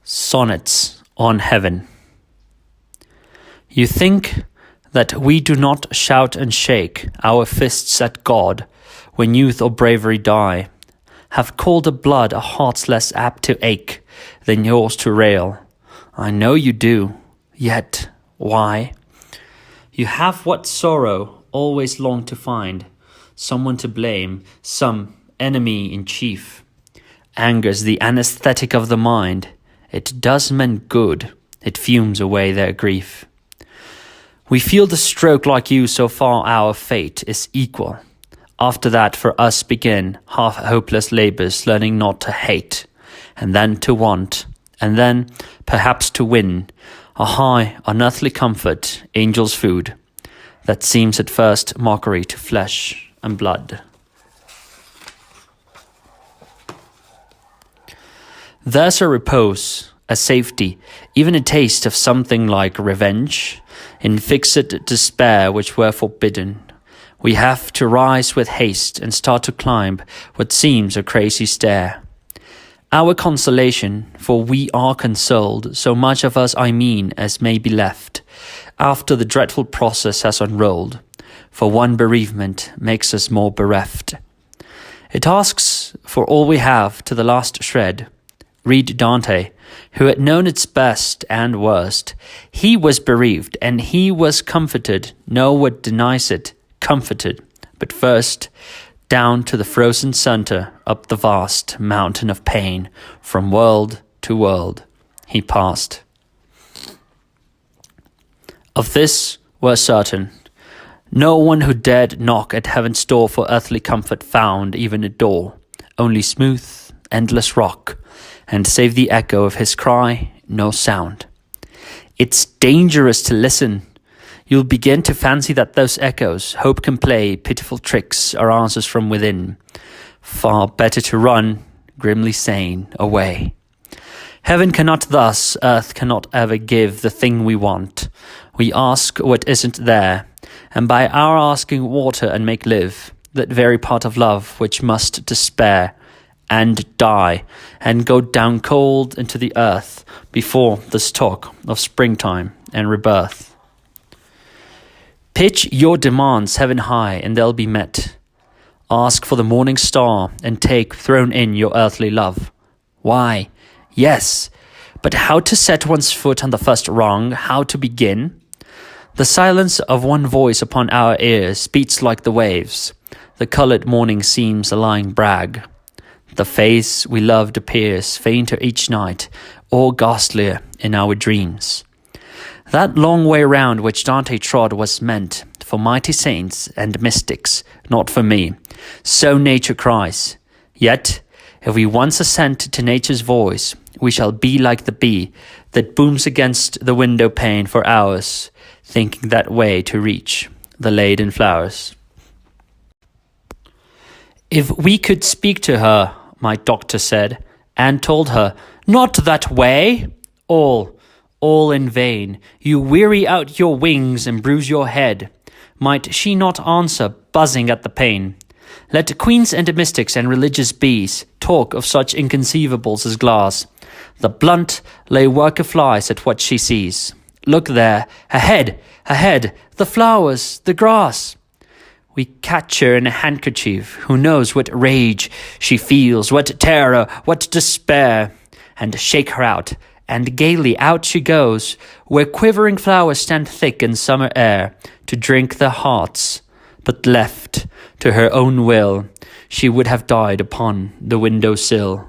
Sonnets on Heaven. You think that we do not shout and shake our fists at God when youth or bravery die, have colder blood a heart's less apt to ache than yours to rail. I know you do, yet why? You have what sorrow always longed to find, someone to blame, some enemy in chief. Anger's the anesthetic of the mind. It does men good, it fumes away their grief. We feel the stroke like you, so far our fate is equal. After that for us begin half-hopeless labours, learning not to hate, and then to want, and then perhaps to win a high, unearthly comfort, angel's food, that seems at first mockery to flesh and blood. There's a repose, a safety, even a taste of something like revenge, in fixed despair which were forbidden. We have to rise with haste and start to climb what seems a crazy stair. Our consolation, for we are consoled, so much of us I mean as may be left, after the dreadful process has unrolled, for one bereavement makes us more bereft. It asks for all we have to the last shred. Read Dante, who had known its best and worst. He was bereaved, and he was comforted. No one denies it, comforted. But first, down to the frozen center, up the vast mountain of pain, from world to world, he passed. Of this we're certain. No one who dared knock at heaven's door for earthly comfort found even a door, only smooth, endless rock, and save the echo of his cry, no sound. It's dangerous to listen. You'll begin to fancy that those echoes hope can play pitiful tricks are answers from within. Far better to run, grimly sane, away. Heaven cannot thus, earth cannot ever give the thing we want. We ask what isn't there, and by our asking water and make live, that very part of love which must despair, and die, and go down cold into the earth before this talk of springtime and rebirth. Pitch your demands heaven high, and they'll be met. Ask for the morning star, and take thrown in your earthly love. Why? Yes, but how to set one's foot on the first rung, how to begin? The silence of one voice upon our ears beats like the waves. The coloured morning seems a lying brag. The face we loved appears fainter each night, or ghastlier in our dreams. That long way round which Dante trod was meant for mighty saints and mystics, not for me. So nature cries. Yet, if we once assent to nature's voice, we shall be like the bee that booms against the window pane for hours, thinking that way to reach the laden flowers. If we could speak to her, my doctor said, and told her, not that way, all in vain. You weary out your wings and bruise your head. Might she not answer, buzzing at the pain? Let queens and mystics and religious bees talk of such inconceivables as glass. The blunt lay worker flies at what she sees. Look there, ahead, the flowers, the grass. We catch her in a handkerchief, who knows what rage she feels, what terror, what despair, and shake her out, and gaily out she goes, where quivering flowers stand thick in summer air, to drink their hearts, but left to her own will, she would have died upon the window sill.